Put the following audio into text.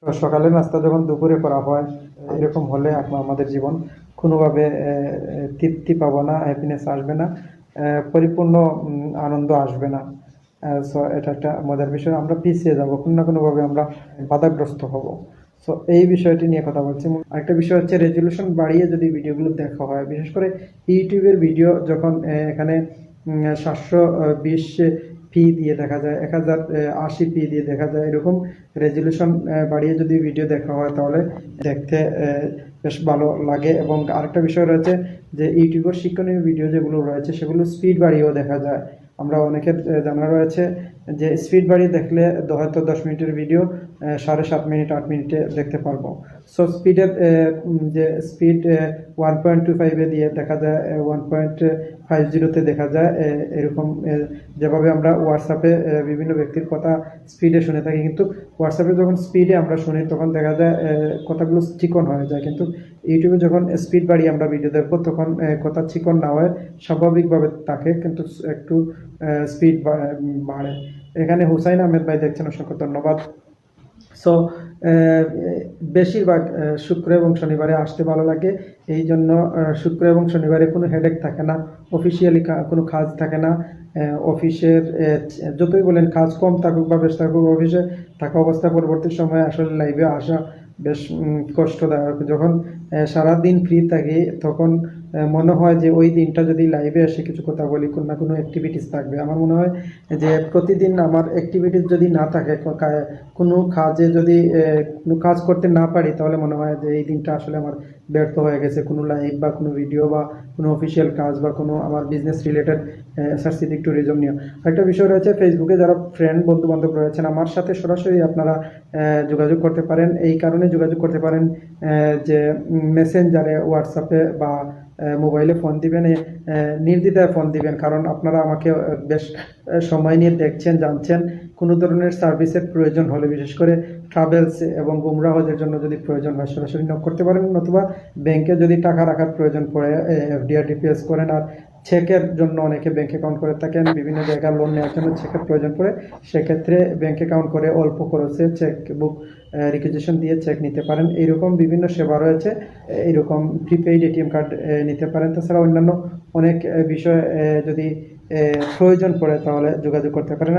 তো সকালের নাস্তা যখন দুপুরে করা হয়, এরকম হলে আমাদের জীবন কোনোভাবে তৃপ্তি পাবো না, হ্যাপিনেস আসবে না, পরিপূর্ণ আনন্দ আসবে না। সো এটা একটা মজার বিষয়। আমরা পিছিয়ে যাবো, কোনো না কোনোভাবে আমরা বাধাগ্রস্ত হব। সো এই বিষয়টি নিয়ে কথা বলছি। আরেকটা বিষয় হচ্ছে রেজলিউশন বাড়িয়ে যদি ভিডিওগুলো দেখা হয়, বিশেষ করে ইউটিউবের ভিডিও যখন এখানে 720 পি দিয়ে দেখা যায়, 1080 পি দিয়ে দেখা যায়, এরকম রেজলিউশন বাড়িয়ে যদি ভিডিও দেখা হয় তাহলে দেখতে বেশ ভালো লাগে। এবং আরেকটা বিষয় রয়েছে যে ইউটিউবের শিক্ষণীয় ভিডিও যেগুলো রয়েছে সেগুলো স্পিড বাড়িয়েও দেখা যায়। আমরা অনেকের জানা রয়েছে যে স্পিড বাড়িয়ে দেখলে হয়তো 10 মিনিটের ভিডিও 7.5 মিনিট 8 মিনিটে দেখতে পারবো। সো স্পিডের যে স্পিড 1.25 দিয়ে দেখা যায়, 1.50-তে দেখা যায়, এরকম যেভাবে আমরা হোয়াটসঅ্যাপে বিভিন্ন ব্যক্তির কথা স্পিডে শুনে থাকি, কিন্তু হোয়াটসঅ্যাপে যখন স্পিডে আমরা শুনি তখন দেখা যায় কথাগুলো চিকন হয়ে যায়, কিন্তু ইউটিউবে যখন স্পিড বাড়িয়ে আমরা ভিডিও দেখবো তখন কথা চিকন না হয়ে স্বাভাবিকভাবে থাকে, কিন্তু একটু স্পিড বাড়ে। এখানে হুসাইন আহমেদ ভাই দেখছেন, অসংখ্য ধন্যবাদ। সো বেশিরভাগ শুক্র এবং শনিবারে আসতে ভালো লাগে, এই জন্য শুক্র এবং শনিবারে কোনো হেডেক থাকে না, অফিসিয়ালি কোনো কাজ থাকে না। অফিসের যতই বলেন কাজ কম থাকুক বা বেশ থাকুক, অফিসে থাকা অবস্থা পরবর্তী সময়ে আসলে লাইভে আসা বেশ কষ্টদায়ক। যখন সারাদিন ফ্রি থাকি তখন মনে হয় যে ওই দিনটা যদি লাইভে এসে কিছু কথা বলি, কোনো না কোনো অ্যাক্টিভিটিস থাকবে। আমার মনে হয় যে প্রতিদিন আমার অ্যাক্টিভিটিস যদি না থাকে, কোনো কাজে যদি কোনো কাজ করতে না পারি, তাহলে মনে হয় যে এই দিনটা আসলে আমার ব্যর্থ হয়ে গেছে। কোনো লাইভ বা কোনো ভিডিও বা কোনো অফিসিয়াল কাজ বা কোনো আমার বিজনেস রিলেটেড সার্সিটিক ট্যুরিজম নিয়ে। আরেকটা বিষয় রয়েছে, ফেসবুকে যারা ফ্রেন্ড বন্ধু বান্ধব রয়েছেন আমার সাথে সরাসরি আপনারা যোগাযোগ করতে পারেন। এই কারণে যোগাযোগ করতে পারেন যে মেসেঞ্জারে, হোয়াটসঅ্যাপে বা মোবাইলে ফোন দিবেন, নির্দ্বিধায় ফোন দিবেন, কারণ আপনারা আমাকে বেশ সময় নিয়ে দেখছেন, জানছেন। কোনো ধরনের সার্ভিসের প্রয়োজন হলে, বিশেষ করে ট্রাভেলস এবং গুমরাহ হজের জন্য যদি প্রয়োজন হয়, সরাসরি নক করতে পারেন, নতুবা ব্যাংকে যদি টাকা রাখার প্রয়োজন পড়ে এফডিআর ডিপিএস করেন। আর চেকের জন্য অনেকে ব্যাংক অ্যাকাউন্ট করে থাকেন, বিভিন্ন জায়গায় লোন নেওয়ার জন্য চেকের প্রয়োজন পড়ে, সেক্ষেত্রে ব্যাংক অ্যাকাউন্ট করে অল্প খরচে চেক বুক রিকুইজিশন দিয়ে চেক নিতে পারেন। এইরকম বিভিন্ন সেবা রয়েছে। এইরকম প্রিপেইড এটিএম কার্ড নিতে পারেন। তাছাড়া অন্যান্য অনেক বিষয় যদি প্রয়োজন পড়ে তাহলে যোগাযোগ করতে পারেন।